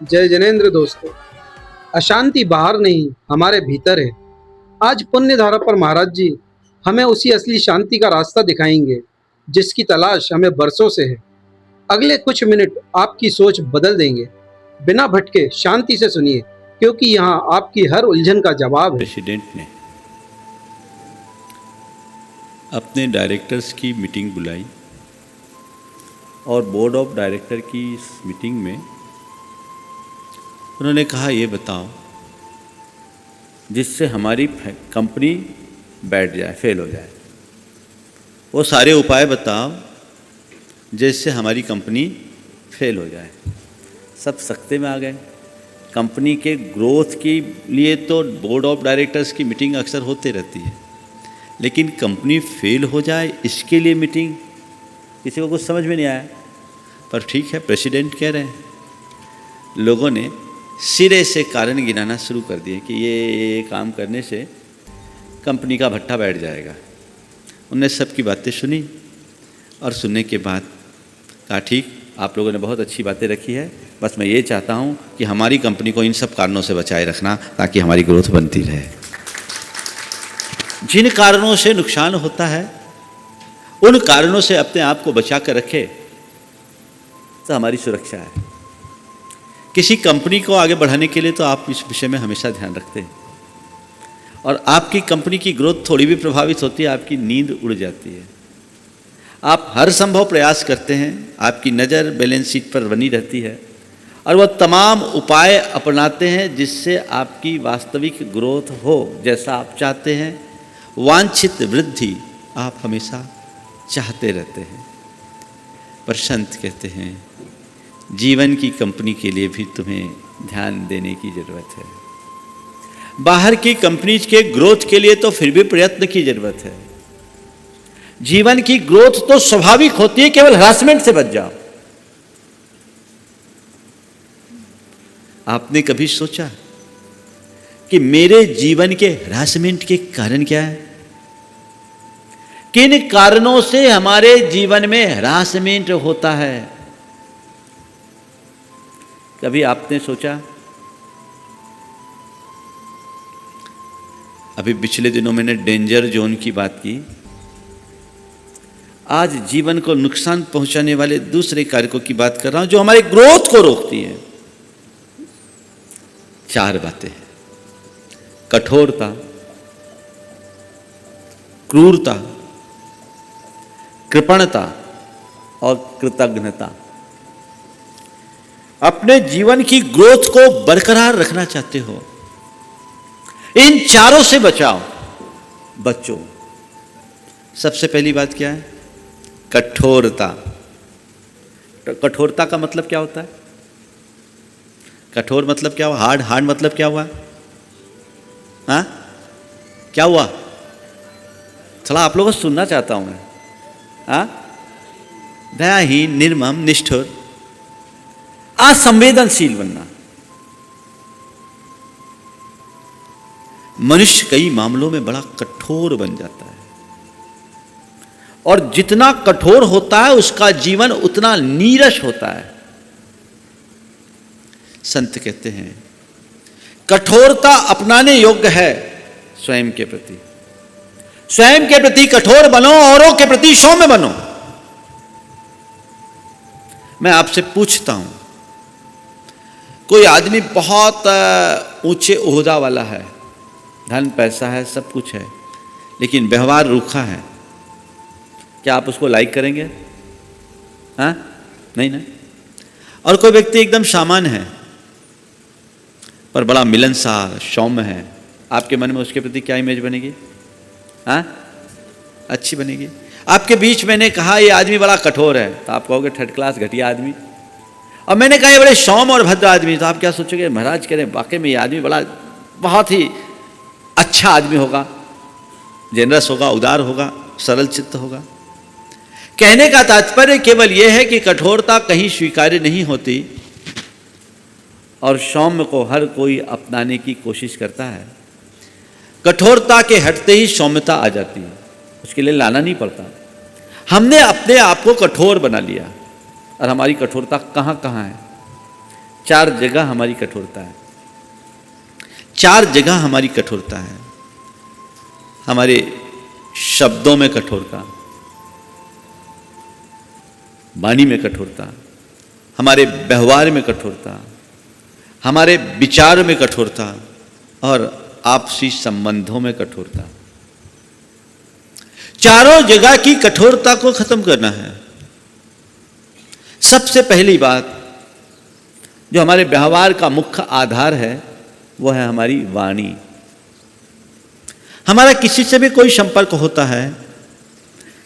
जय जनेन्द्र दोस्तों। अशांति बाहर नहीं, हमारे भीतर है। आज पुण्य धारा पर महाराज जी हमें उसी असली शांति का रास्ता दिखाएंगे जिसकी तलाश हमें बरसों से है। अगले कुछ मिनट आपकी सोच बदल देंगे। बिना भटके शांति से सुनिए, क्योंकि यहाँ आपकी हर उलझन का जवाब है। प्रेसिडेंट ने अपने डायरेक्टर्स की मीटिंग बुलाई और बोर्ड ऑफ डायरेक्टर की इस मीटिंग में उन्होंने कहा, ये बताओ जिससे हमारी कंपनी बैठ जाए, फेल हो जाए, वो सारे उपाय बताओ जिससे हमारी कंपनी फेल हो जाए। सब सख्ते में आ गए। कंपनी के ग्रोथ के लिए तो बोर्ड ऑफ डायरेक्टर्स की मीटिंग अक्सर होते रहती है, लेकिन कंपनी फेल हो जाए इसके लिए मीटिंग, किसी को कुछ समझ में नहीं आया। पर ठीक है, प्रेसिडेंट कह रहे हैं। लोगों ने सिरे से कारण गिनाना शुरू कर दिए कि ये काम करने से कंपनी का भट्टा बैठ जाएगा। उन्होंने सबकी बातें सुनी और सुनने के बाद कहा, ठीक, आप लोगों ने बहुत अच्छी बातें रखी है, बस मैं ये चाहता हूँ कि हमारी कंपनी को इन सब कारणों से बचाए रखना ताकि हमारी ग्रोथ बनती रहे। जिन कारणों से नुकसान होता है उन कारणों से अपने आप को बचा कर रखे तो हमारी सुरक्षा है। किसी कंपनी को आगे बढ़ाने के लिए तो आप इस विषय में हमेशा ध्यान रखते हैं, और आपकी कंपनी की ग्रोथ थोड़ी भी प्रभावित होती है, आपकी नींद उड़ जाती है। आप हर संभव प्रयास करते हैं, आपकी नज़र बैलेंस शीट पर बनी रहती है और वह तमाम उपाय अपनाते हैं जिससे आपकी वास्तविक ग्रोथ हो, जैसा आप चाहते हैं। वांछित वृद्धि आप हमेशा चाहते रहते हैं। पर संत कहते हैं, जीवन की कंपनी के लिए भी तुम्हें ध्यान देने की जरूरत है। बाहर की कंपनीज के ग्रोथ के लिए तो फिर भी प्रयत्न की जरूरत है। जीवन की ग्रोथ तो स्वाभाविक होती है, केवल हरासमेंट से बच जाओ। आपने कभी सोचा कि मेरे जीवन के हरासमेंट के कारण क्या है? किन कारणों से हमारे जीवन में हरासमेंट होता है? कभी आपने सोचा? अभी पिछले दिनों मैंने डेंजर जोन की बात की। आज जीवन को नुकसान पहुंचाने वाले दूसरे कारकों की बात कर रहा हूं जो हमारे ग्रोथ को रोकती है। 4 बातें: कठोरता, क्रूरता, कृपणता और कृतज्ञता। अपने जीवन की ग्रोथ को बरकरार रखना चाहते हो, इन चारों से बचाओ, बच्चों। सबसे पहली बात क्या है? कठोरता। कठोरता का मतलब क्या होता है? कठोर मतलब क्या हुआ? हार्ड। हार्ड मतलब क्या हुआ? हाँ, क्या हुआ? थोड़ा आप लोगों को सुनना चाहता हूं मैं। हाँ, दयाहीन, निर्मम, निष्ठुर, असंवेदनशील बनना। मनुष्य कई मामलों में बड़ा कठोर बन जाता है, और जितना कठोर होता है उसका जीवन उतना नीरस होता है। संत कहते हैं, कठोरता अपनाने योग्य है स्वयं के प्रति। स्वयं के प्रति कठोर बनो, औरों के प्रति सौम्य बनो। मैं आपसे पूछता हूं, कोई आदमी बहुत ऊंचे ओहदा वाला है, धन पैसा है, सब कुछ है, लेकिन व्यवहार रूखा है, क्या आप उसको लाइक करेंगे? हाँ, नहीं ना। और कोई व्यक्ति एकदम सामान्य है पर बड़ा मिलनसार, सौम्य है, आपके मन में उसके प्रति क्या इमेज बनेगी? हाँ, अच्छी बनेगी। आपके बीच मैंने कहा ये आदमी बड़ा कठोर है, तो आप कहोगे थर्ड क्लास घटिया आदमी। और मैंने कहा ये बड़े सौम्य और भद्र आदमी, तो आप क्या सोचोगे? महाराज कह रहे हैं वाकई में ये आदमी बड़ा बहुत ही अच्छा आदमी होगा, जेनरस होगा, उदार होगा, सरल चित्त होगा। कहने का तात्पर्य केवल यह है कि कठोरता कहीं स्वीकार्य नहीं होती और सौम्य को हर कोई अपनाने की कोशिश करता है। कठोरता के हटते ही सौम्यता आ जाती है, उसके लिए लाना नहीं पड़ता। हमने अपने आप को कठोर बना लिया, और हमारी कठोरता कहाँ कहाँ है? चार जगह हमारी कठोरता है, चार जगह हमारी कठोरता है। हमारे शब्दों में कठोरता, वाणी में कठोरता, हमारे व्यवहार में कठोरता, हमारे विचार में कठोरता और आपसी संबंधों में कठोरता। चारों जगह की कठोरता को खत्म करना है। सबसे पहली बात जो हमारे व्यवहार का मुख्य आधार है वो है हमारी वाणी। हमारा किसी से भी कोई संपर्क होता है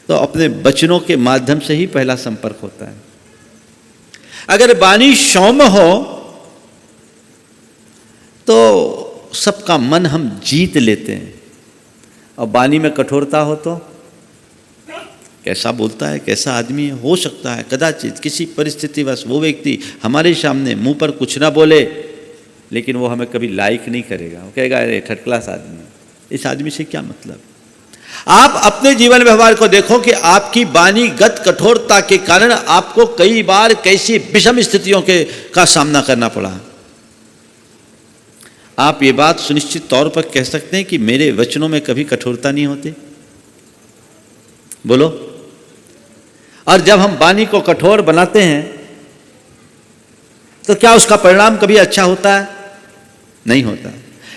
तो अपने वचनों के माध्यम से ही पहला संपर्क होता है। अगर वाणी सौम्य हो तो सबका मन हम जीत लेते हैं, और वाणी में कठोरता हो तो कैसा बोलता है, कैसा आदमी है। हो सकता है कदाचित किसी परिस्थितिवश वो व्यक्ति हमारे सामने मुंह पर कुछ ना बोले, लेकिन वो हमें कभी लाइक नहीं करेगा। वो कहेगा अरे थर्ड क्लास आदमी है, इस आदमी से क्या मतलब। आप अपने जीवन व्यवहार को देखो कि आपकी वाणीगत कठोरता के कारण आपको कई बार कैसी विषम स्थितियों का सामना करना पड़ा। आप ये बात सुनिश्चित तौर पर कह सकते हैं कि मेरे वचनों में कभी कठोरता नहीं होती? बोलो। और जब हम वाणी को कठोर बनाते हैं तो क्या उसका परिणाम कभी अच्छा होता है? नहीं होता।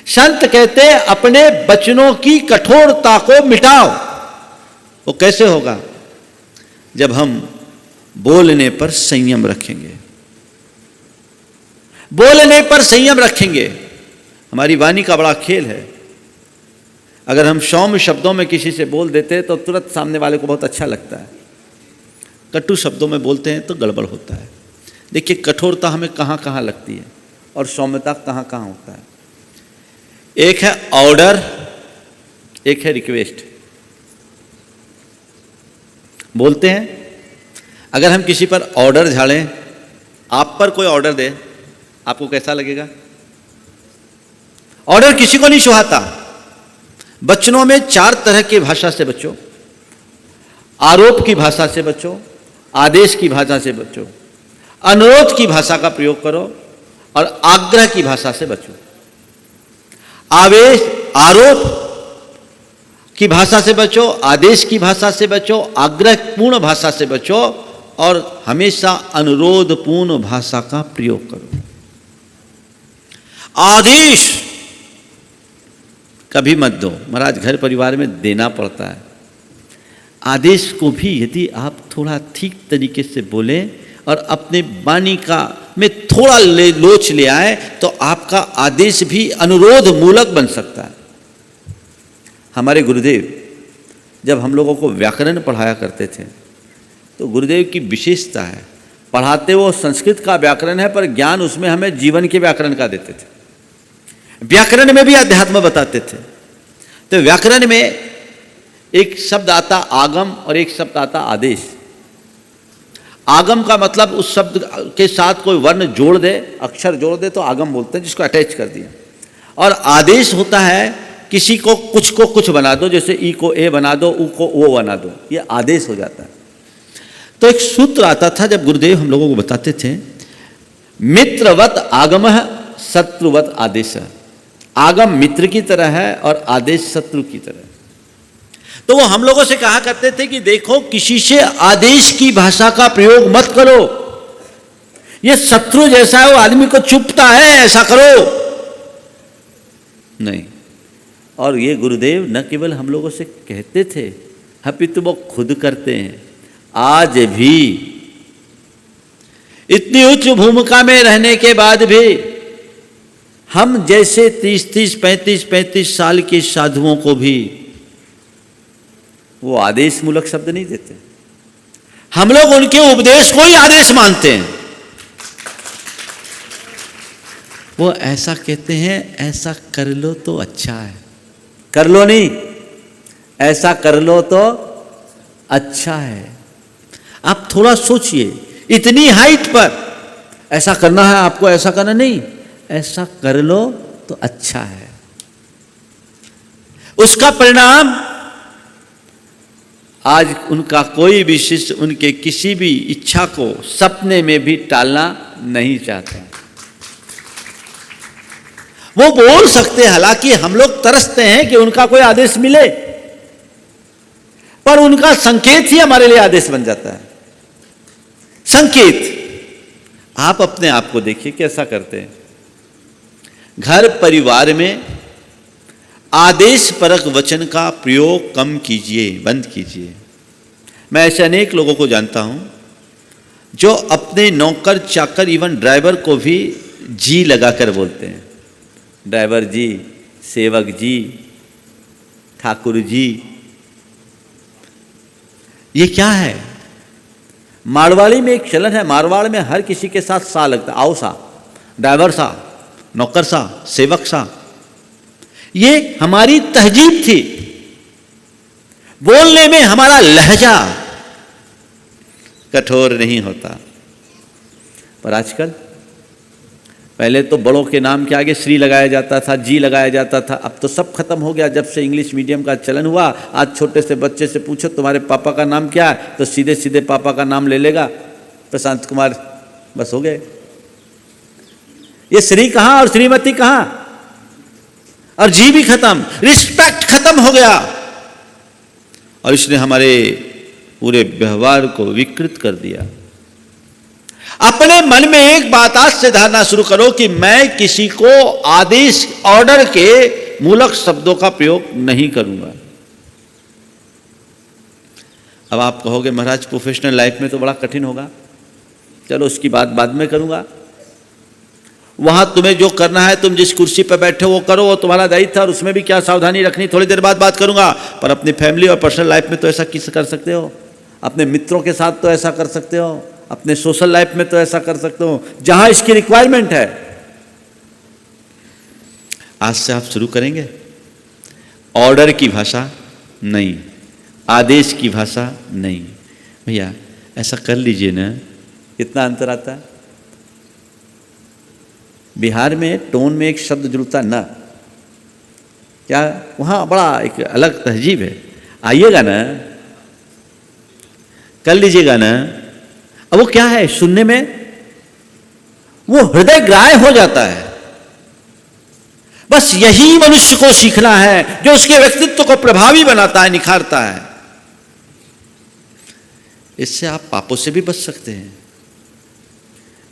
संत कहते हैं अपने वचनों की कठोरता को मिटाओ। वो कैसे होगा? जब हम बोलने पर संयम रखेंगे। बोलने पर संयम रखेंगे। हमारी वाणी का बड़ा खेल है। अगर हम सौम्य शब्दों में किसी से बोल देते हैं तो तुरंत सामने वाले को बहुत अच्छा लगता है। कटु शब्दों में बोलते हैं तो गड़बड़ होता है। देखिए कठोरता हमें कहाँ कहाँ लगती है और सौम्यता कहाँ कहाँ होता है। एक है ऑर्डर, एक है रिक्वेस्ट। बोलते हैं, अगर हम किसी पर ऑर्डर झाड़ें, आप पर कोई ऑर्डर दे, आपको कैसा लगेगा? ऑर्डर किसी को नहीं सुहाता। वचनों में चार तरह की भाषा से बचो। आरोप की भाषा से बचो, आदेश की भाषा से बचो, अनुरोध की भाषा का प्रयोग करो और आग्रह की भाषा से बचो। आरोप की भाषा से बचो, आदेश की भाषा से बचो, आग्रहपूर्ण भाषा से बचो और हमेशा अनुरोधपूर्ण भाषा का प्रयोग करो। आदेश कभी मत दो। महाराज घर परिवार में देना पड़ता है। आदेश को भी यदि आप थोड़ा ठीक तरीके से बोलें और अपने वाणी का में थोड़ा लोच ले आए तो आपका आदेश भी अनुरोध मूलक बन सकता है। हमारे गुरुदेव जब हम लोगों को व्याकरण पढ़ाया करते थे तो गुरुदेव की विशेषता है, पढ़ाते वो संस्कृत का व्याकरण है पर ज्ञान उसमें हमें जीवन के व्याकरण का देते थे। व्याकरण में भी अध्यात्म बताते थे। तो व्याकरण में एक शब्द आता आगम और एक शब्द आता आदेश। आगम का मतलब उस शब्द के साथ कोई वर्ण जोड़ दे, अक्षर जोड़ दे तो आगम बोलते हैं, जिसको अटैच कर दिया। और आदेश होता है किसी को कुछ बना दो, जैसे ई को ए बना दो, ऊ को ओ बना दो, ये आदेश हो जाता है। तो एक सूत्र आता था जब गुरुदेव हम लोगों को बताते थे, मित्रवत आगमः शत्रुवत आदेश। आगम मित्र की तरह है और आदेश शत्रु की तरह। तो वो हम लोगों से कहा करते थे कि देखो किसी से आदेश की भाषा का प्रयोग मत करो, ये शत्रु जैसा है, वो आदमी को चुपता है, ऐसा करो नहीं। और ये गुरुदेव न केवल हम लोगों से कहते थे, अपितु वो खुद करते हैं। आज भी इतनी उच्च भूमिका में रहने के बाद भी हम जैसे 30-30, 35-35 साल के साधुओं को भी वो आदेश मूलक शब्द नहीं देते। हम लोग उनके उपदेश को ही आदेश मानते हैं। वो ऐसा कहते हैं, ऐसा कर लो तो अच्छा है। कर लो नहीं, ऐसा कर लो तो अच्छा है। आप थोड़ा सोचिए, इतनी हाइट पर ऐसा करना है आपको, ऐसा करना नहीं, ऐसा कर लो तो अच्छा है। उसका परिणाम आज उनका कोई भी शिष्य उनके किसी भी इच्छा को सपने में भी टालना नहीं चाहता। वो बोल सकते हैं, हालांकि हम लोग तरसते हैं कि उनका कोई आदेश मिले, पर उनका संकेत ही हमारे लिए आदेश बन जाता है। संकेत। आप अपने आप को देखिए कैसा करते हैं। घर परिवार में आदेश परक वचन का प्रयोग कम कीजिए, बंद कीजिए। मैं ऐसे अनेक लोगों को जानता हूं जो अपने नौकर चाकर इवन ड्राइवर को भी जी लगाकर बोलते हैं। ड्राइवर जी, सेवक जी, ठाकुर जी। ये क्या है? मारवाड़ी में एक चलन है, मारवाड़ में हर किसी के साथ सा लगता, आओ सा, ड्राइवर सा, नौकर सा, सेवक सा। ये हमारी तहजीब थी। बोलने में हमारा लहजा कठोर नहीं होता। पर आजकल, पहले तो बड़ों के नाम के आगे श्री लगाया जाता था, जी लगाया जाता था। अब तो सब खत्म हो गया जब से इंग्लिश मीडियम का चलन हुआ। आज छोटे से बच्चे से पूछो तुम्हारे पापा का नाम क्या है, तो सीधे सीधे पापा का नाम ले लेगा, प्रशांत कुमार, बस हो गए। ये श्री कहां और श्रीमती कहां, और जी भी खत्म, रिस्पेक्ट खत्म हो गया। और इसने हमारे पूरे व्यवहार को विकृत कर दिया। अपने मन में एक बात आज से धारणा शुरू करो कि मैं किसी को आदेश, ऑर्डर के मूलक शब्दों का प्रयोग नहीं करूंगा। अब आप कहोगे महाराज प्रोफेशनल लाइफ में तो बड़ा कठिन होगा। चलो उसकी बात बाद में करूंगा। वहां तुम्हें जो करना है, तुम जिस कुर्सी पर बैठे हो वो करो, वो तुम्हारा दायित्व है, और उसमें भी क्या सावधानी रखनी थोड़ी देर बाद बात करूंगा। पर अपनी फैमिली और पर्सनल लाइफ में तो ऐसा किस कर सकते हो, अपने मित्रों के साथ तो ऐसा कर सकते हो, अपने सोशल लाइफ में तो ऐसा कर सकते हो जहां इसकी रिक्वायरमेंट है। आज से आप शुरू करेंगे, ऑर्डर की भाषा नहीं, आदेश की भाषा नहीं। भैया ऐसा कर लीजिए ना, कितना अंतर आता है। बिहार में टोन में एक शब्द जुड़ता ना, क्या वहां बड़ा एक अलग तहजीब है। आइएगा ना, कर लीजिएगा ना। अब वो क्या है, सुनने में वो हृदय ग्राह्य हो जाता है। बस यही मनुष्य को सीखना है जो उसके व्यक्तित्व को प्रभावी बनाता है, निखारता है। इससे आप पापों से भी बच सकते हैं।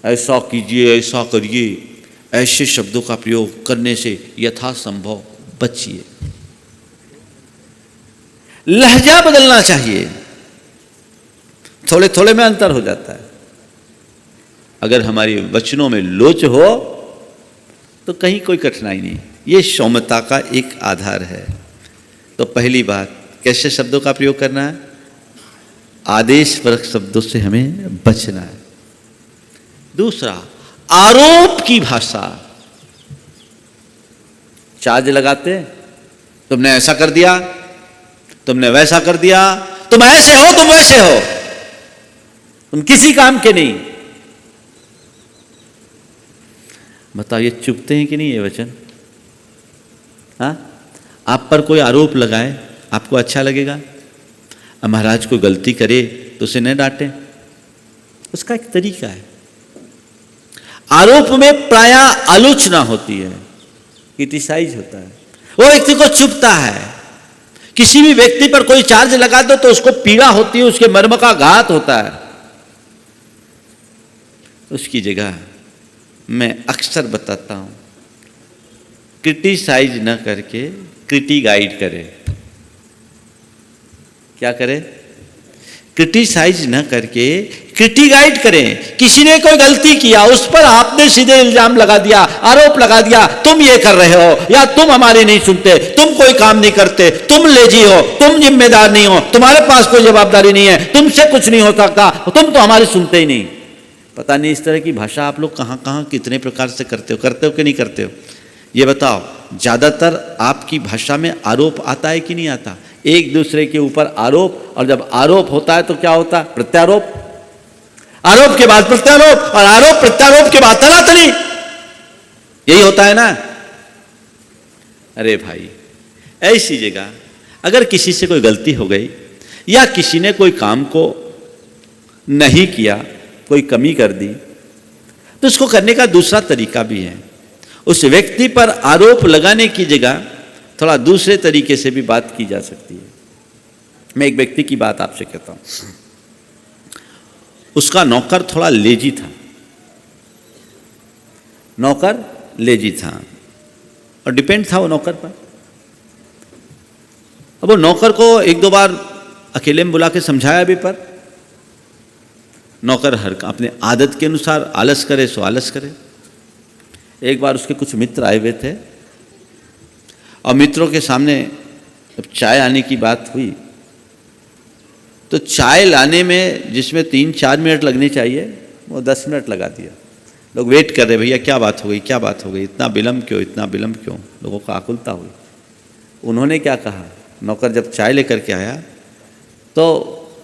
ऐसा कीजिए, ऐसा करिए, ऐसे शब्दों का प्रयोग करने से यथासंभव बचिए। लहजा बदलना चाहिए, थोड़े थोड़े में अंतर हो जाता है। अगर हमारी वचनों में लोच हो तो कहीं कोई कठिनाई नहीं। ये सौम्यता का एक आधार है। तो पहली बात, कैसे शब्दों का प्रयोग करना है, आदेश परक शब्दों से हमें बचना है। दूसरा, आरोप की भाषा। चार्ज लगाते, तुमने ऐसा कर दिया, तुमने वैसा कर दिया, तुम ऐसे हो, तुम वैसे हो, तुम किसी काम के नहीं। बताओ ये चुभते हैं कि नहीं ये वचन? हाँ, आप पर कोई आरोप लगाए, आपको अच्छा लगेगा? अब महाराज कोई गलती करे तो उसे न डांटें, उसका एक तरीका है। आरोप में प्रायः आलोचना होती है, क्रिटिसाइज होता है, वो व्यक्ति को चुभता है। किसी भी व्यक्ति पर कोई चार्ज लगा दो तो उसको पीड़ा होती है, उसके मर्म का घात होता है। उसकी जगह मैं अक्सर बताता हूं, क्रिटिसाइज न करके क्रिटिगाइड करें। क्या करें? क्रिटिसाइज न करके क्रिटिगाइड करें। किसी ने कोई गलती किया, उस पर आपने सीधे इल्जाम लगा दिया, आरोप लगा दिया, तुम ये कर रहे हो, या तुम हमारे नहीं सुनते, तुम कोई काम नहीं करते, तुम लेजी हो, तुम जिम्मेदार नहीं हो, तुम्हारे पास कोई जवाबदारी नहीं है, तुमसे कुछ नहीं हो सकता, तुम तो हमारे सुनते ही नहीं। पता नहीं इस तरह की भाषा आप लोग कहां कहां कितने प्रकार से करते हो कि नहीं करते हो? ये बताओ, ज्यादातर आपकी भाषा में आरोप आता है कि नहीं आता? एक दूसरे के ऊपर आरोप, और जब आरोप होता है तो क्या होता है? प्रत्यारोप। आरोप के बाद प्रत्यारोप, और आरोप प्रत्यारोप के बाद तनातनी। यही होता है ना? अरे भाई, ऐसी जगह अगर किसी से कोई गलती हो गई, या किसी ने कोई काम को नहीं किया, कोई कमी कर दी, तो उसको करने का दूसरा तरीका भी है। उस व्यक्ति पर आरोप लगाने की जगह थोड़ा दूसरे तरीके से भी बात की जा सकती है। मैं एक व्यक्ति की बात आपसे कहता हूं। उसका नौकर थोड़ा लेजी था, नौकर लेजी था और डिपेंड था वो नौकर पर। अब वो नौकर को एक दो बार अकेले में बुला के समझाया भी, पर नौकर हर अपने आदत के अनुसार आलस करे सो आलस करे। एक बार उसके कुछ मित्र आए हुए थे और मित्रों के सामने जब चाय आने की बात हुई तो चाय लाने में जिसमें 3-4 मिनट लगने चाहिए वो 10 मिनट लगा दिया। लोग वेट कर रहे, भैया क्या बात हो गई, क्या बात हो गई, इतना विलम्ब क्यों, इतना विलम्ब क्यों। लोगों को आकुलता हुई। उन्होंने क्या कहा, नौकर जब चाय लेकर के आया तो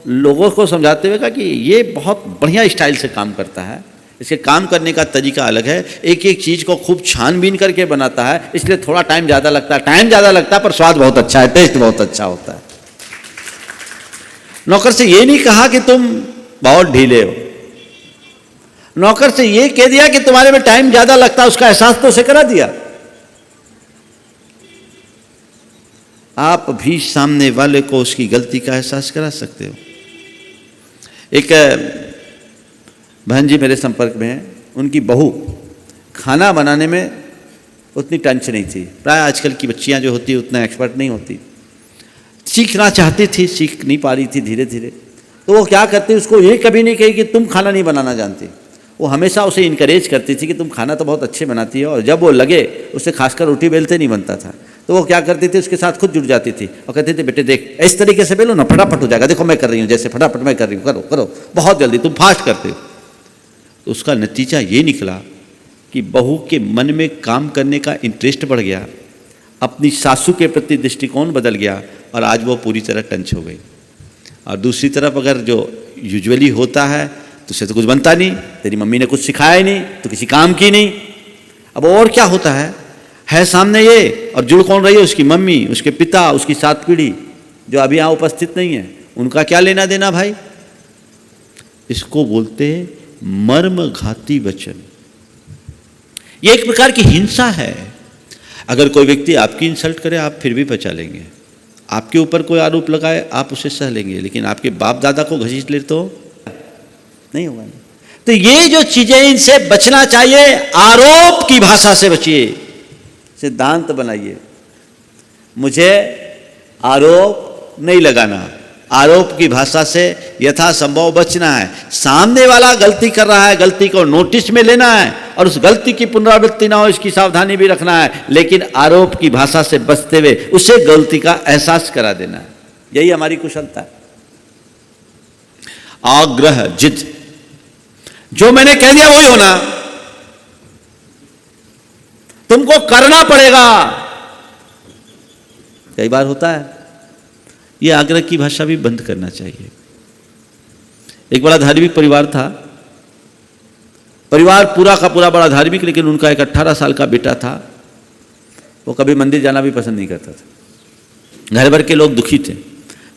लोगों को समझाते हुए कहा कि ये बहुत बढ़िया स्टाइल से काम करता है, इसके काम करने का तरीका अलग है, एक एक चीज़ को खूब छानबीन करके बनाता है, इसलिए थोड़ा टाइम ज़्यादा लगता है। टाइम ज़्यादा लगता है पर स्वाद बहुत अच्छा है, टेस्ट बहुत अच्छा होता है। नौकर से ये नहीं कहा कि तुम बहुत ढीले हो, नौकर से ये कह दिया कि तुम्हारे में टाइम ज़्यादा लगता है, उसका एहसास तो उसे करा दिया। आप भी सामने वाले को उसकी गलती का एहसास करा सकते हो। एक बहन जी मेरे संपर्क में हैं, उनकी बहू खाना बनाने में उतनी टंच नहीं थी। प्राय आजकल की बच्चियां जो होती उतना एक्सपर्ट नहीं होती, सीखना चाहती थी, सीख नहीं पा रही थी धीरे धीरे। तो वो क्या करती, उसको ये कभी नहीं कही कि तुम खाना नहीं बनाना जानती, वो हमेशा उसे इनकरेज करती थी कि तुम खाना तो बहुत अच्छे बनाती हो। और जब वो लगे, उससे खासकर रोटी बेलते नहीं बनता था, तो वो क्या करती थी, उसके साथ खुद जुड़ जाती थी और कहती थी बेटे देख इस तरीके से बेलो ना, फटाफट हो जाएगा, देखो मैं कर रही हूँ, जैसे फटाफट मैं कर रही हूँ, करो करो बहुत जल्दी, तुम फास्ट करते हो। तो उसका नतीजा ये निकला कि बहू के मन में काम करने का इंटरेस्ट बढ़ गया, अपनी सासू के प्रति दृष्टिकोण बदल गया और आज वो पूरी तरह टंच हो गई। और दूसरी तरफ अगर जो यूजुअली होता है तो उससे तो कुछ बनता नहीं, तेरी मम्मी ने कुछ सिखाया ही नहीं तो किसी काम की नहीं। अब और क्या होता है सामने ये, और जुड़ कौन रही है, उसकी मम्मी, उसके पिता, उसकी 7 पीढ़ी जो अभी यहाँ उपस्थित नहीं है, उनका क्या लेना देना भाई। इसको बोलते हैं मर्मघाती वचन। ये एक प्रकार की हिंसा है। अगर कोई व्यक्ति आपकी इंसल्ट करे आप फिर भी बचा लेंगे, आपके ऊपर कोई आरोप लगाए आप उसे सह लेंगे, लेकिन आपके बाप दादा को घसीट ले तो नहीं होगा। तो ये जो चीजें, इनसे बचना चाहिए। आरोप की भाषा से बचिए, सिद्धांत बनाइए। मुझे आरोप नहीं लगाना, आरोप की भाषा से यथासंभव बचना है। सामने वाला गलती कर रहा है, गलती को नोटिस में लेना है और उस गलती की पुनरावृत्ति ना हो इसकी सावधानी भी रखना है, लेकिन आरोप की भाषा से बचते हुए उसे गलती का एहसास करा देना है। यही हमारी कुशलता है। आग्रह, जिद, जो मैंने कह दिया वही होना, तुमको करना पड़ेगा। कई बार होता है, यह आग्रह की भाषा भी बंद करना चाहिए। एक बड़ा धार्मिक परिवार था, परिवार पूरा का पूरा बड़ा धार्मिक, लेकिन उनका एक 18 साल का बेटा था, वो कभी मंदिर जाना भी पसंद नहीं करता था। घर भर के लोग दुखी थे,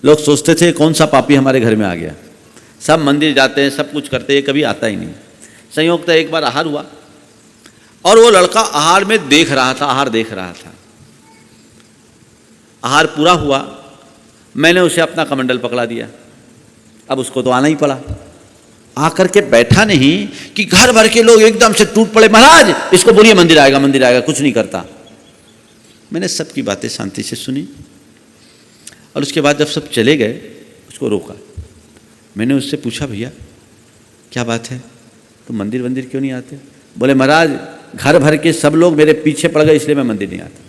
लोग सोचते थे कौन सा पापी हमारे घर में आ गया, सब मंदिर जाते हैं, सब कुछ करते हैं, कभी आता ही नहीं। संयोगतः एक बार आहार हुआ और वो लड़का आहार में देख रहा था, आहार देख रहा था। आहार पूरा हुआ, मैंने उसे अपना कमंडल पकड़ा दिया। अब उसको तो आना ही पड़ा। आकर के बैठा नहीं कि घर भर के लोग एकदम से टूट पड़े, महाराज इसको बोलिए मंदिर आएगा, मंदिर आएगा, कुछ नहीं करता। मैंने सबकी बातें शांति से सुनी और उसके बाद जब सब चले गए उसको रोका। मैंने उससे पूछा भैया क्या बात है, तुम मंदिर वंदिर क्यों नहीं आते? बोले महाराज घर भर के सब लोग मेरे पीछे पड़ गए इसलिए मैं मंदिर नहीं आता।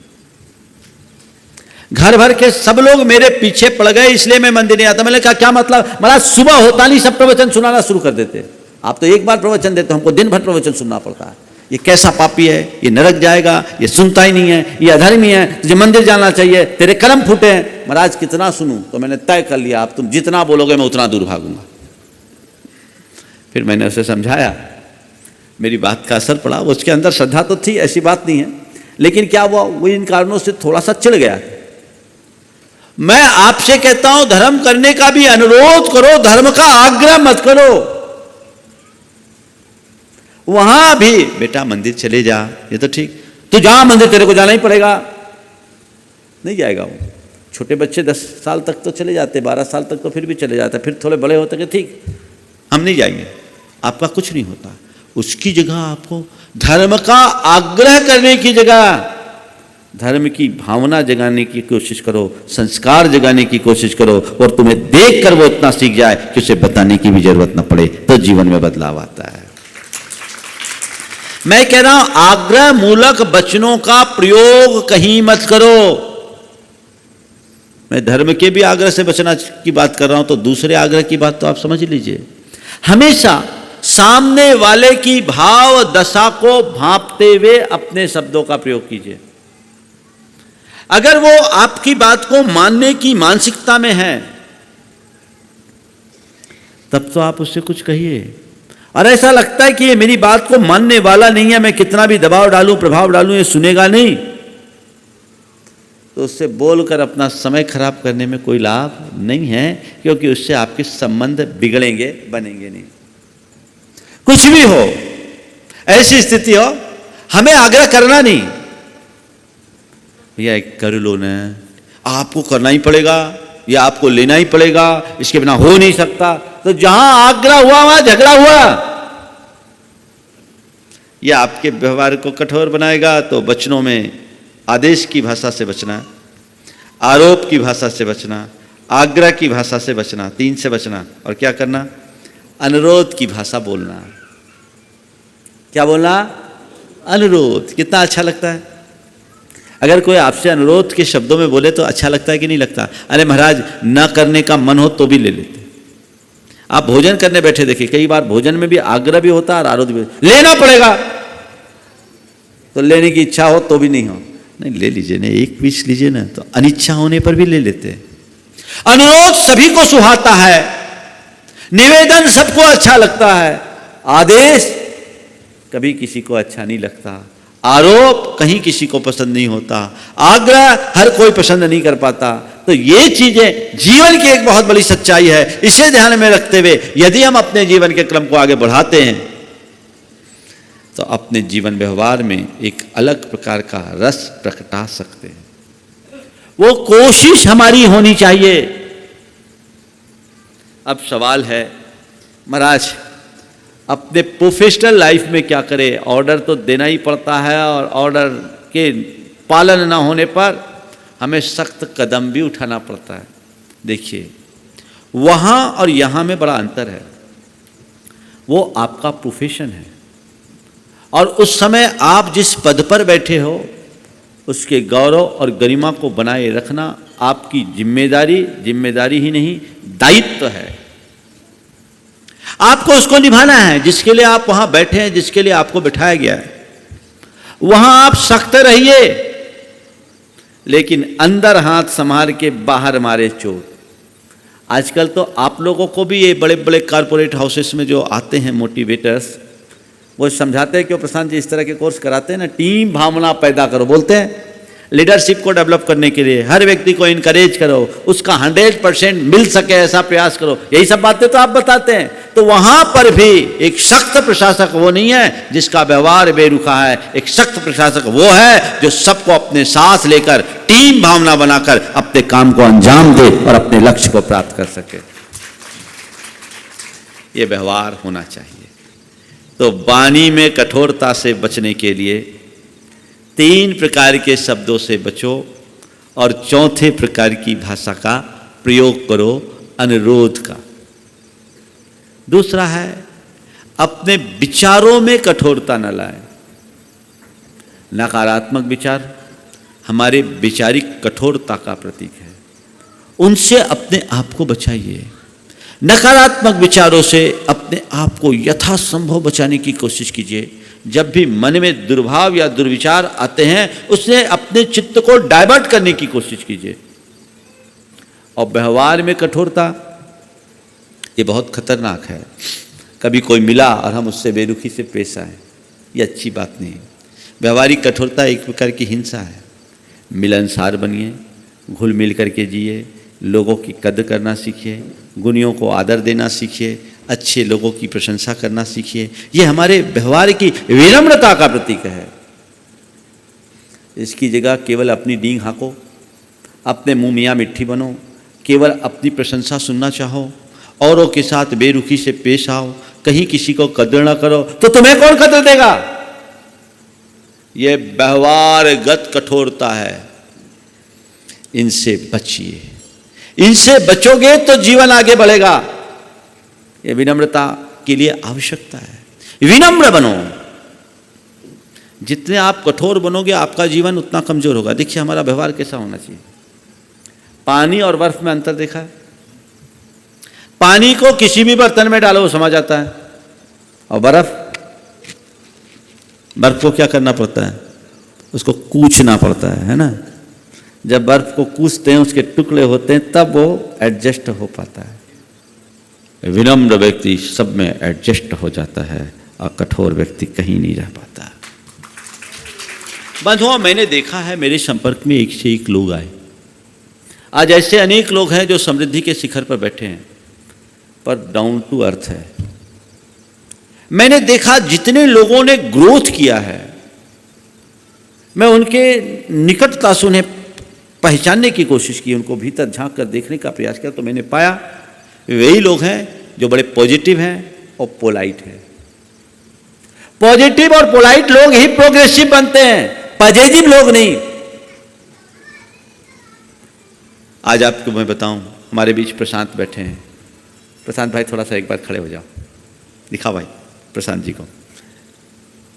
घर भर के सब लोग मेरे पीछे पड़ गए इसलिए मैं मंदिर नहीं आता। मैंने कहा क्या मतलब? महाराज सुबह होता नहीं सब प्रवचन सुनाना शुरू कर देते, आप तो एक बार प्रवचन देते, हमको दिन भर प्रवचन सुनना पड़ता है। ये कैसा पापी है, ये नरक जाएगा, ये सुनता ही नहीं है, ये अधर्मी है, तुझे मंदिर जाना चाहिए, तेरे कर्म फूटे हैं। महाराज कितना सुनूं? तो मैंने तय कर लिया, आप तुम जितना बोलोगे मैं उतना दूर भागूंगा। फिर मैंने उसे समझाया, मेरी बात का असर पड़ा। उसके अंदर श्रद्धा तो थी, ऐसी बात नहीं है, लेकिन क्या हुआ, वो इन कारणों से थोड़ा सा चिढ़ गया। मैं आपसे कहता हूं धर्म करने का भी अनुरोध करो, धर्म का आग्रह मत करो। वहां भी बेटा मंदिर चले जा, ये तो ठीक, तो जहां मंदिर तेरे को जाना ही पड़ेगा। नहीं जाएगा वो। छोटे बच्चे 10 साल तक तो चले जाते, 12 साल तक तो फिर भी चले जाते, फिर थोड़े बड़े होते कि ठीक हम नहीं जाएंगे, आपका कुछ नहीं होता। उसकी जगह आपको धर्म का आग्रह करने की जगह धर्म की भावना जगाने की कोशिश करो, संस्कार जगाने की कोशिश करो, और तुम्हें देखकर वो इतना सीख जाए कि उसे बताने की भी जरूरत न पड़े, तो जीवन में बदलाव आता है। मैं कह रहा हूं आग्रह मूलक वचनों का प्रयोग कहीं मत करो। मैं धर्म के भी आग्रह से बचना की बात कर रहा हूं, तो दूसरे आग्रह की बात तो आप समझ लीजिए। हमेशा सामने वाले की भाव दशा को भांपते हुए अपने शब्दों का प्रयोग कीजिए। अगर वो आपकी बात को मानने की मानसिकता में है तब तो आप उससे कुछ कहिए, और ऐसा लगता है कि ये मेरी बात को मानने वाला नहीं है, मैं कितना भी दबाव डालूं, प्रभाव डालूं, ये सुनेगा नहीं, तो उससे बोलकर अपना समय खराब करने में कोई लाभ नहीं है, क्योंकि उससे आपके संबंध बिगड़ेंगे, बनेंगे नहीं। कुछ भी हो, ऐसी स्थिति हो, हमें आग्रह करना नहीं, भैया कर लो ना, आपको करना ही पड़ेगा, या आपको लेना ही पड़ेगा, इसके बिना हो नहीं सकता। तो जहां आग्रह हुआ वहां झगड़ा हुआ। यह आपके व्यवहार को कठोर बनाएगा। तो वचनों में आदेश की भाषा से बचना, आरोप की भाषा से बचना, आग्रह की भाषा से बचना, 3 से बचना, और क्या करना, अनुरोध की भाषा बोलना। क्या बोलना? अनुरोध। कितना अच्छा लगता है अगर कोई आपसे अनुरोध के शब्दों में बोले, तो अच्छा लगता है कि नहीं लगता? अरे महाराज ना करने का मन हो तो भी ले लेते। आप भोजन करने बैठे देखिए, कई बार भोजन में भी आग्रह भी होता है और आरोध भी, लेना पड़ेगा, तो लेने की इच्छा हो तो भी नहीं हो, नहीं ले लीजिए ना, एक पीस लीजिए ना, तो अनिच्छा होने पर भी ले लेते हैं। अनुरोध सभी को सुहाता है, निवेदन सबको अच्छा लगता है, आदेश कभी किसी को अच्छा नहीं लगता, आरोप कहीं किसी को पसंद नहीं होता, आग्रह हर कोई पसंद नहीं कर पाता। तो ये चीजें जीवन की एक बहुत बड़ी सच्चाई है। इसे ध्यान में रखते हुए यदि हम अपने जीवन के क्रम को आगे बढ़ाते हैं तो अपने जीवन व्यवहार में एक अलग प्रकार का रस प्रकटा सकते हैं। वो कोशिश हमारी होनी चाहिए। अब सवाल है, महाराज अपने प्रोफेशनल लाइफ में क्या करें? ऑर्डर तो देना ही पड़ता है, और ऑर्डर के पालन न होने पर हमें सख्त कदम भी उठाना पड़ता है। देखिए, वहाँ और यहाँ में बड़ा अंतर है। वो आपका प्रोफेशन है, और उस समय आप जिस पद पर बैठे हो उसके गौरव और गरिमा को बनाए रखना आपकी जिम्मेदारी ही नहीं, दायित्व है। आपको उसको निभाना है जिसके लिए आप वहां बैठे हैं, जिसके लिए आपको बिठाया गया है। वहां आप सख्त रहिए, लेकिन अंदर हाथ संभाल के बाहर मारे चोट। आजकल तो आप लोगों को भी ये बड़े बड़े कारपोरेट हाउसेस में जो आते हैं मोटिवेटर्स, वो समझाते हैं कि प्रशांत जी इस तरह के कोर्स कराते हैं ना, टीम भावना पैदा करो, बोलते हैं लीडरशिप को डेवलप करने के लिए हर व्यक्ति को इनकरेज करो, उसका 100% मिल सके ऐसा प्रयास करो, यही सब बातें तो आप बताते हैं। तो वहां पर भी एक सख्त प्रशासक वो नहीं है जिसका व्यवहार बेरुखा है। एक सख्त प्रशासक वो है जो सबको अपने साथ लेकर टीम भावना बनाकर अपने काम को अंजाम दे और अपने लक्ष्य को प्राप्त कर सके। ये व्यवहार होना चाहिए। तो वाणी में कठोरता से बचने के लिए 3 प्रकार के शब्दों से बचो, और 4थे प्रकार की भाषा का प्रयोग करो, अनुरोध का। दूसरा है अपने विचारों में कठोरता न लाएं। नकारात्मक विचार हमारे वैचारिक कठोरता का प्रतीक है, उनसे अपने आप को बचाइए। नकारात्मक विचारों से अपने आप को यथासंभव बचाने की कोशिश कीजिए। जब भी मन में दुर्भाव या दुर्विचार आते हैं, उससे अपने चित्त को डाइवर्ट करने की कोशिश कीजिए। और व्यवहार में कठोरता ये बहुत खतरनाक है। कभी कोई मिला और हम उससे बेरुखी से पेश आए, ये अच्छी बात नहीं है। व्यवहारिक कठोरता एक प्रकार की हिंसा है। मिलनसार बनिए, घुल मिल करके जिए, लोगों की कदर करना सीखिए, गुणियों को आदर देना सीखिए, अच्छे लोगों की प्रशंसा करना सीखिए। ये हमारे व्यवहार की विनम्रता का प्रतीक है। इसकी जगह केवल अपनी डींग हाँको, अपने मुंह मियाँ मिट्ठी बनो, केवल अपनी प्रशंसा सुनना चाहो, औरों के साथ बेरुखी से पेश आओ, कहीं किसी को कदर ना करो, तो तुम्हें कौन कदर देगा? यह व्यवहारगत कठोरता है, इनसे बचिए। इनसे बचोगे तो जीवन आगे बढ़ेगा। यह विनम्रता के लिए आवश्यकता है। विनम्र बनो। जितने आप कठोर बनोगे आपका जीवन उतना कमजोर होगा। देखिए हमारा व्यवहार कैसा होना चाहिए। पानी और बर्फ में अंतर देखा है? पानी को किसी भी बर्तन में डालो वो समा जाता है, और बर्फ को क्या करना पड़ता है? उसको कूचना पड़ता है ना? जब बर्फ को कूचते हैं, उसके टुकड़े होते हैं, तब वो एडजस्ट हो पाता है। विनम्र व्यक्ति सब में एडजस्ट हो जाता है और कठोर व्यक्ति कहीं नहीं रह पाता। बंधुओं, मैंने देखा है, मेरे संपर्क में एक से एक लोग आए। आज ऐसे अनेक लोग हैं जो समृद्धि के शिखर पर बैठे हैं, पर डाउन टू अर्थ है। मैंने देखा जितने लोगों ने ग्रोथ किया है, मैं उनके निकटता से उन्हें पहचानने की कोशिश की, उनको भीतर झांक कर देखने का प्रयास किया, तो मैंने पाया वही लोग हैं जो बड़े पॉजिटिव हैं और पोलाइट हैं। पॉजिटिव और पोलाइट लोग ही प्रोग्रेसिव बनते हैं, पॉजिटिव लोग नहीं। आज आपको मैं बताऊं, हमारे बीच प्रशांत बैठे हैं। प्रशांत भाई थोड़ा सा एक बार खड़े हो जाओ, दिखा भाई प्रशांत जी को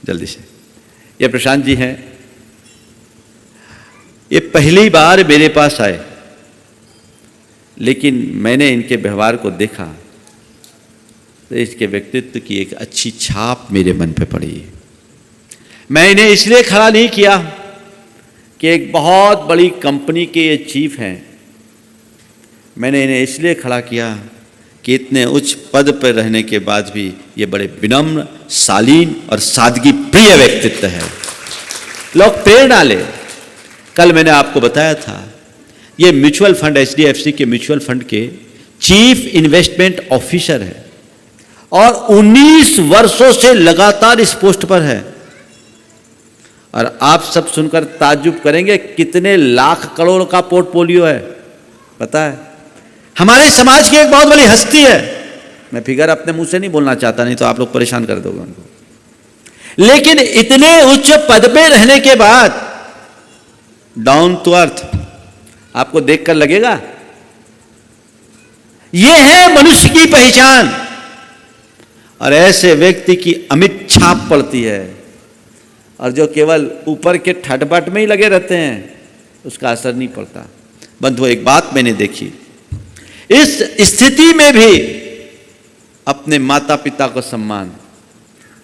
जल्दी से। ये प्रशांत जी हैं। ये पहली बार मेरे पास आए, लेकिन मैंने इनके व्यवहार को देखा तो इसके व्यक्तित्व की एक अच्छी छाप मेरे मन पे पड़ी। मैं इन्हें इसलिए खड़ा नहीं किया कि एक बहुत बड़ी कंपनी के ये चीफ हैं। मैंने इन्हें इसलिए खड़ा किया कि इतने उच्च पद पर रहने के बाद भी ये बड़े विनम्र, शालीन और सादगी प्रिय व्यक्तित्व है। लोग प्रेरणा ले। कल मैंने आपको बताया था, ये म्यूचुअल फंड, HDFC के म्यूचुअल फंड के चीफ इन्वेस्टमेंट ऑफिसर है और 19 वर्षों से लगातार इस पोस्ट पर है। और आप सब सुनकर ताज्जुब करेंगे कितने लाख करोड़ का पोर्टफोलियो है, पता है? हमारे समाज की एक बहुत बड़ी हस्ती है। मैं फिगर अपने मुंह से नहीं बोलना चाहता, नहीं तो आप लोग परेशान कर दोगे उनको। लेकिन इतने उच्च पद पे रहने के बाद डाउन टू अर्थ आपको देखकर लगेगा यह है मनुष्य की पहचान। और ऐसे व्यक्ति की अमिट छाप पड़ती है, और जो केवल ऊपर के ठटपट में ही लगे रहते हैं उसका असर नहीं पड़ता। बंधुओं, एक बात मैंने देखी, इस स्थिति में भी अपने माता पिता को सम्मान।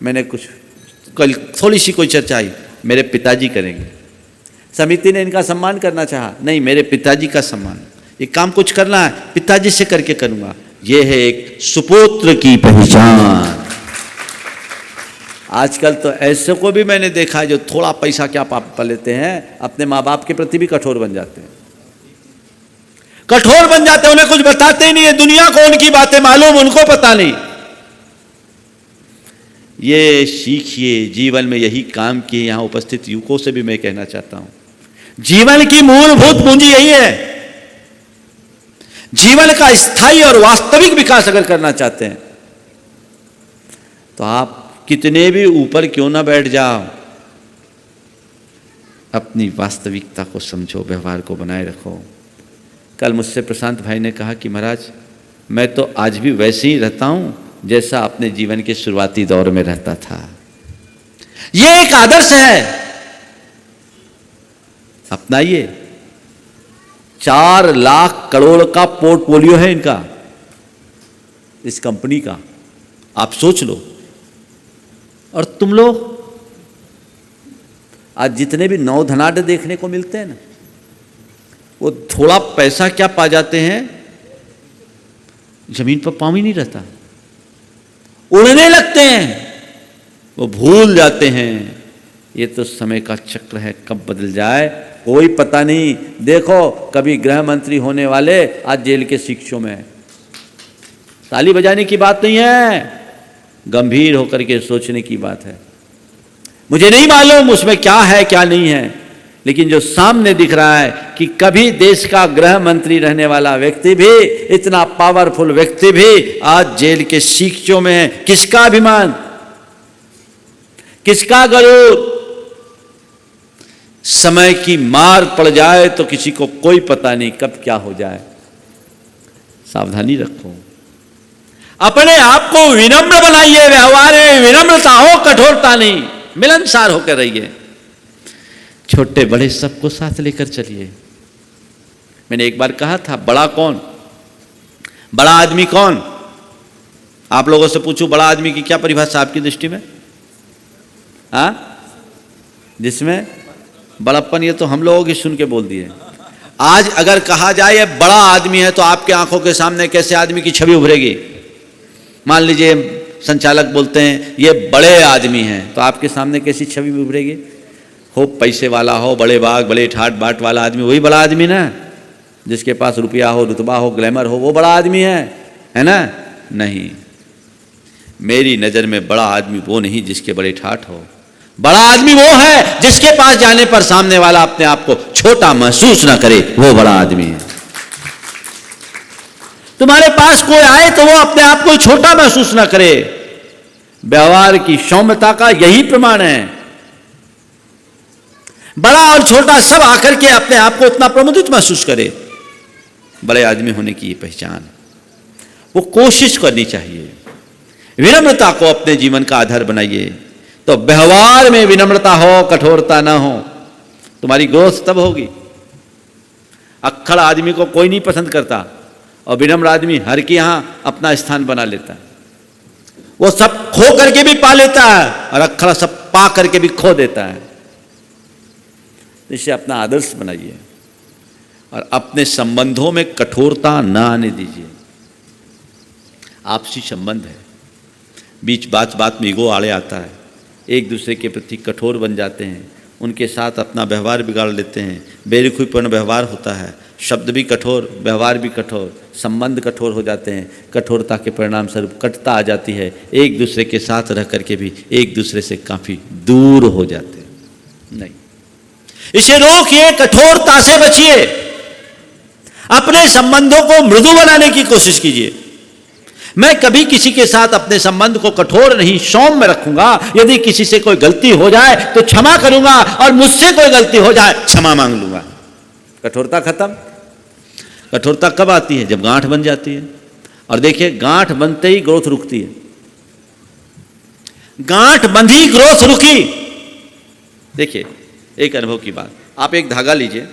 मैंने कुछ कल थोड़ी सी कोई चर्चा आई, मेरे पिताजी करेंगे। समिति ने इनका सम्मान करना चाहा, नहीं, मेरे पिताजी का सम्मान। ये काम कुछ करना है, पिताजी से करके करूंगा। यह है एक सुपुत्र की पहचान। आजकल तो ऐसे को भी मैंने देखा है जो थोड़ा पैसा क्या पा लेते हैं, अपने माँ बाप के प्रति भी कठोर बन जाते हैं। कठोर बन जाते हैं, उन्हें कुछ बताते ही नहीं है। दुनिया को उनकी बातें मालूम, उनको पता नहीं। ये सीखिए, जीवन में यही काम किए। यहां उपस्थित युवकों से भी मैं कहना चाहता हूं, जीवन की मूलभूत पूंजी यही है। जीवन का स्थायी और वास्तविक विकास अगर करना चाहते हैं तो आप कितने भी ऊपर क्यों ना बैठ जाओ, अपनी वास्तविकता को समझो, व्यवहार को बनाए रखो। कल मुझसे प्रशांत भाई ने कहा कि महाराज, मैं तो आज भी वैसे ही रहता हूं जैसा अपने जीवन के शुरुआती दौर में रहता था। यह एक आदर्श है, अपनाइए। 4 लाख करोड़ का पोर्टफोलियो है इनका, इस कंपनी का। आप सोच लो। और तुम लोग आज जितने भी नौधनाढ़ देखने को मिलते हैं ना, वो थोड़ा पैसा क्या पा जाते हैं, जमीन पर पांव ही नहीं रहता, उड़ने लगते हैं। वो भूल जाते हैं ये तो समय का चक्र है, कब बदल जाए कोई पता नहीं। देखो, कभी गृह मंत्री होने वाले आज जेल के शिक्षों में। ताली बजाने की बात नहीं है, गंभीर होकर के सोचने की बात है। मुझे नहीं मालूम उसमें क्या है क्या नहीं है, लेकिन जो सामने दिख रहा है कि कभी देश का गृह मंत्री रहने वाला व्यक्ति भी, इतना पावरफुल व्यक्ति भी आज जेल के सीखचों में है। किसका अभिमान, किसका गरूर? समय की मार पड़ जाए तो किसी को कोई पता नहीं कब क्या हो जाए। सावधानी रखो, अपने आप को विनम्र बनाइए, व्यवहार में विनम्रता हो, कठोरता नहीं, मिलनसार होकर रहिए। छोटे बड़े सबको साथ लेकर चलिए। मैंने एक बार कहा था, बड़ा कौन, बड़ा आदमी कौन? आप लोगों से पूछूं, बड़ा आदमी की क्या परिभाषा आपकी दृष्टि में? हाँ, जिसमें बड़प्पन, ये तो हम लोगों की सुन के बोल दिए। आज अगर कहा जाए ये बड़ा आदमी है तो आपके आंखों के सामने कैसे आदमी की छवि उभरेगी? मान लीजिए संचालक बोलते हैं ये बड़े आदमी हैं, तो आपके सामने कैसी छवि उभरेगी? हो पैसे वाला हो, बड़े बाग बड़े ठाट बाट वाला आदमी, वही बड़ा आदमी ना। जिसके पास रुपया हो, रुतबा हो, ग्लैमर हो, वो बड़ा आदमी है ना? नहीं, मेरी नज़र में बड़ा आदमी वो नहीं जिसके बड़े ठाट हो। बड़ा आदमी वो है जिसके पास जाने पर सामने वाला अपने आप को छोटा महसूस ना करे, वो बड़ा आदमी है। तुम्हारे पास कोई आए तो वो अपने आप को छोटा महसूस ना करे। व्यवहार की सौम्यता का यही प्रमाण है। बड़ा और छोटा सब आकर के अपने आप को उतना प्रमुदित महसूस करे। बड़े आदमी होने की ये पहचान, वो कोशिश करनी चाहिए। विनम्रता को अपने जीवन का आधार बनाइए, तो व्यवहार में विनम्रता हो, कठोरता ना हो, तुम्हारी ग्रोथ तब होगी। अक्खड़ आदमी को कोई नहीं पसंद करता और विनम्र आदमी हर के यहां अपना स्थान बना लेता है। वो सब खो करके भी पा लेता है और अक्खड़ सब पा करके भी खो देता है। इसे अपना आदर्श बनाइए और अपने संबंधों में कठोरता ना आने दीजिए। आपसी संबंध है, बीच बात बात में ईगो आड़े आता है, एक दूसरे के प्रति कठोर बन जाते हैं, उनके साथ अपना व्यवहार बिगाड़ लेते हैं। बेरुखीपूर्ण व्यवहार होता है, शब्द भी कठोर, व्यवहार भी कठोर, संबंध कठोर हो जाते हैं। कठोरता के परिणाम स्वरूप कटुता आ जाती है, एक दूसरे के साथ रह करके भी एक दूसरे से काफ़ी दूर हो जाते हैं। नहीं, इसे रोकिए, कठोरता से बचिए, अपने संबंधों को मृदु बनाने की कोशिश कीजिए। मैं कभी किसी के साथ अपने संबंध को कठोर नहीं, सौम्य रखूंगा। यदि किसी से कोई गलती हो जाए तो क्षमा करूंगा और मुझसे कोई गलती हो जाए क्षमा मांग लूंगा। कठोरता खत्म। कठोरता कब आती है? जब गांठ बन जाती है। और देखिए, गांठ बनते ही ग्रोथ रुकती है। गांठ बंधी, ग्रोथ रुकी। देखिए, एक अनुभव की बात, आप एक धागा लीजिए,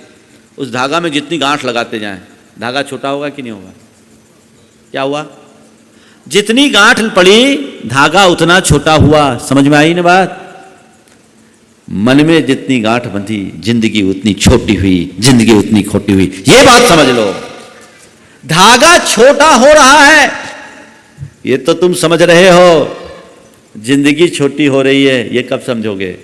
उस धागा में जितनी गांठ लगाते जाएं, धागा छोटा होगा कि नहीं होगा? क्या हुआ? जितनी गांठ पड़ी, धागा उतना छोटा हुआ। समझ में आई ना बात? मन में जितनी गांठ बंधी, जिंदगी उतनी छोटी हुई, जिंदगी उतनी खोटी हुई। ये बात समझ लो। धागा छोटा हो रहा है, ये तो तुम समझ रहे हो। जिंदगी छोटी हो रही है, ये कब समझोगे?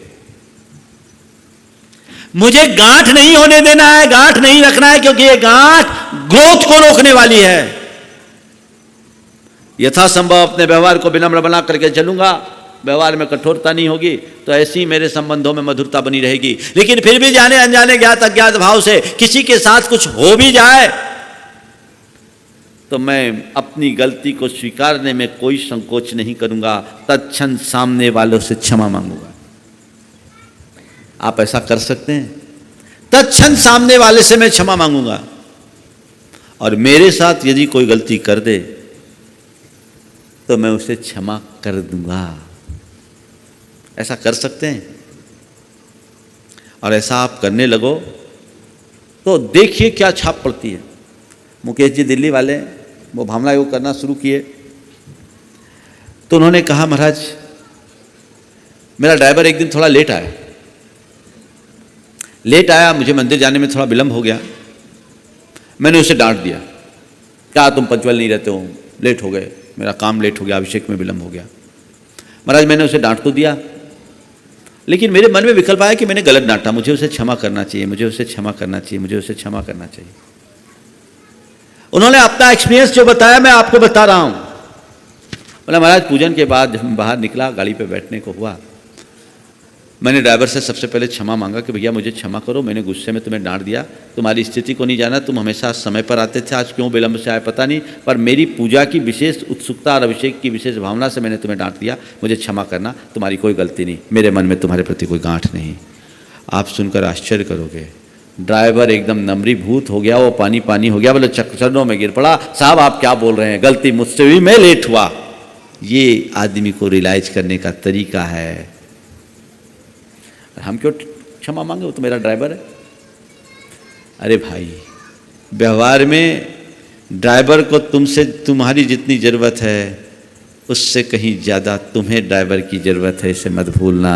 मुझे गांठ नहीं होने देना है, गांठ नहीं रखना है, क्योंकि ये गांठ ग्रोथ को रोकने वाली है। यथासंभव अपने व्यवहार को विनम्र बना करके चलूंगा, व्यवहार में कठोरता नहीं होगी, तो ऐसी मेरे संबंधों में मधुरता बनी रहेगी। लेकिन फिर भी जाने अनजाने, ज्ञात अज्ञात भाव से किसी के साथ कुछ हो भी जाए तो मैं अपनी गलती को स्वीकारने में कोई संकोच नहीं करूंगा, तत्क्षण सामने वालों से क्षमा मांगूंगा। आप ऐसा कर सकते हैं? तत्क्षण सामने वाले से मैं क्षमा मांगूंगा, और मेरे साथ यदि कोई गलती कर दे तो मैं उसे क्षमा कर दूंगा। ऐसा कर सकते हैं? और ऐसा आप करने लगो तो देखिए क्या छाप पड़ती है। मुकेश जी दिल्ली वाले, वो भावना योग करना शुरू किए, तो उन्होंने कहा, महाराज मेरा ड्राइवर एक दिन थोड़ा लेट आया, मुझे मंदिर जाने में थोड़ा विलंब हो गया। मैंने उसे डांट दिया, क्या तुम पंक्चुअल नहीं रहते हो, लेट हो गए, मेरा काम लेट हो गया, अभिषेक में विलंब हो गया। महाराज मैंने उसे डांट तो दिया, लेकिन मेरे मन में विकल्प आया कि मैंने गलत डांटा, मुझे उसे क्षमा करना चाहिए, मुझे उसे क्षमा करना चाहिए, मुझे उसे क्षमा करना चाहिए। उन्होंने अपना एक्सपीरियंस जो बताया मैं आपको बता रहा हूं। बोला, महाराज पूजन के बाद जब मैं बाहर निकला, गाड़ी पे बैठने को हुआ, मैंने ड्राइवर से सबसे पहले क्षमा मांगा कि भैया मुझे क्षमा करो, मैंने गुस्से में तुम्हें डांट दिया, तुम्हारी स्थिति को नहीं जाना, तुम हमेशा समय पर आते थे, आज क्यों विलंब से आए पता नहीं, पर मेरी पूजा की विशेष उत्सुकता और अभिषेक की विशेष भावना से मैंने तुम्हें डांट दिया, मुझे क्षमा करना, तुम्हारी कोई गलती नहीं, मेरे मन में तुम्हारे प्रति कोई गांठ नहीं। आप सुनकर आश्चर्य करोगे, ड्राइवर एकदम नम्रीभूत हो गया, वो पानी पानी हो गया, बोले चरणों में गिर पड़ा, साहब आप क्या बोल रहे हैं, गलती मुझसे हुई, मैं लेट हुआ। ये आदमी को रियलाइज करने का तरीका है। हम क्यों क्षमा मांगे, वो तो मेरा ड्राइवर है। अरे भाई, व्यवहार में ड्राइवर को तुमसे तुम्हारी जितनी ज़रूरत है उससे कहीं ज़्यादा तुम्हें ड्राइवर की ज़रूरत है, इसे मत भूलना।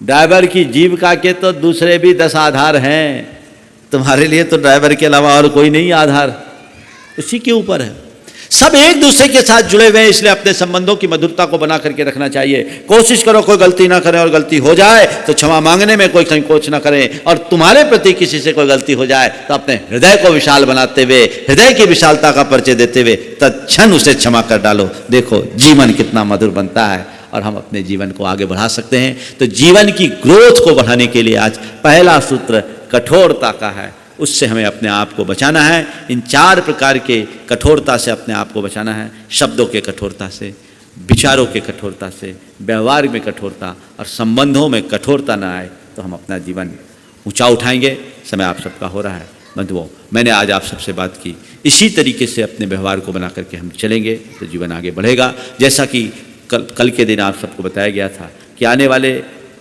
ड्राइवर की जीविका के तो दूसरे भी 10 आधार हैं, तुम्हारे लिए तो ड्राइवर के अलावा और कोई नहीं आधार, उसी के ऊपर है। सब एक दूसरे के साथ जुड़े हुए हैं, इसलिए अपने संबंधों की मधुरता को बना करके रखना चाहिए। कोशिश करो कोई गलती ना करें, और गलती हो जाए तो क्षमा मांगने में कोई संकोच ना करें, और तुम्हारे प्रति किसी से कोई गलती हो जाए तो अपने हृदय को विशाल बनाते हुए, हृदय की विशालता का परिचय देते हुए तत्क्षण उसे क्षमा कर डालो। देखो जीवन कितना मधुर बनता है और हम अपने जीवन को आगे बढ़ा सकते हैं। तो जीवन की ग्रोथ को बढ़ाने के लिए आज पहला सूत्र कठोरता का है, उससे हमें अपने आप को बचाना है। इन 4 प्रकार के कठोरता से अपने आप को बचाना है, शब्दों के कठोरता से, विचारों के कठोरता से, व्यवहार में कठोरता और संबंधों में कठोरता ना आए तो हम अपना जीवन ऊंचा उठाएंगे। समय आप सबका हो रहा है बंधुओं, मैंने आज आप सबसे बात की, इसी तरीके से अपने व्यवहार को बना करके हम चलेंगे तो जीवन आगे बढ़ेगा। जैसा कि कल के दिन आप सबको बताया गया था कि आने वाले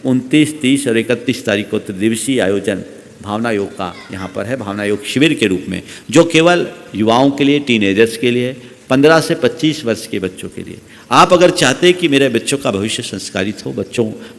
29, 30 और 31 तारीख को त्रिदिवसीय आयोजन भावना योग का यहाँ पर है, भावना योग शिविर के रूप में, जो केवल युवाओं के लिए, टीनेजर्स के लिए, 15 से 25 वर्ष के बच्चों के लिए। आप अगर चाहते हैं कि मेरे बच्चों का भविष्य संस्कारित हो,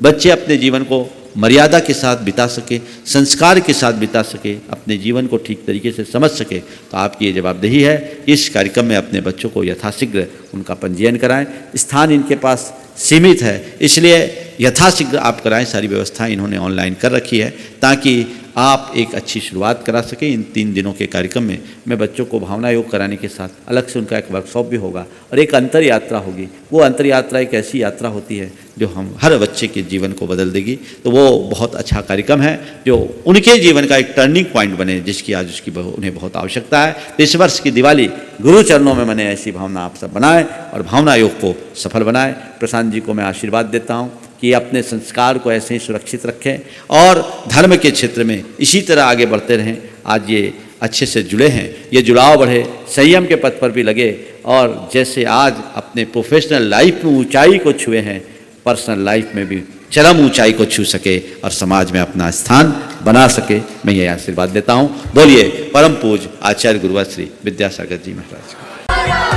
बच्चे अपने जीवन को मर्यादा के साथ बिता सके, संस्कार के साथ बिता सके, अपने जीवन को ठीक तरीके से समझ सके, तो आपकी ये जवाबदेही है इस कार्यक्रम में अपने बच्चों को यथाशीघ्र उनका पंजीयन कराएं। स्थान इनके पास सीमित है, इसलिए यथाशीघ्र आप कराएं। सारी व्यवस्थाएं इन्होंने ऑनलाइन कर रखी है ताकि आप एक अच्छी शुरुआत करा सकें। इन 3 दिनों के कार्यक्रम में मैं बच्चों को भावना योग कराने के साथ अलग से उनका एक वर्कशॉप भी होगा और एक अंतर यात्रा होगी। वो अंतर यात्रा एक ऐसी यात्रा होती है जो हम हर बच्चे के जीवन को बदल देगी। तो वो बहुत अच्छा कार्यक्रम है जो उनके जीवन का एक टर्निंग पॉइंट बने, जिसकी आज उसकी उन्हें बहुत आवश्यकता है। तो इस वर्ष की दिवाली गुरु चरणों में मैंने ऐसी भावना आप सब बनाएं और भावना योग को सफल बनाएं। प्रशांत जी को मैं आशीर्वाद देता हूँ कि अपने संस्कार को ऐसे ही सुरक्षित रखें और धर्म के क्षेत्र में इसी तरह आगे बढ़ते रहें। आज ये अच्छे से जुड़े हैं, ये जुड़ाव बढ़े, संयम के पथ पर भी लगे और जैसे आज अपने प्रोफेशनल लाइफ में ऊंचाई को छुए हैं, पर्सनल लाइफ में भी चरम ऊंचाई को छू सके और समाज में अपना स्थान बना सके। मैं ये आशीर्वाद देता हूँ। बोलिए परम पूज्य आचार्य गुरुवर श्री विद्यासागर जी महाराज।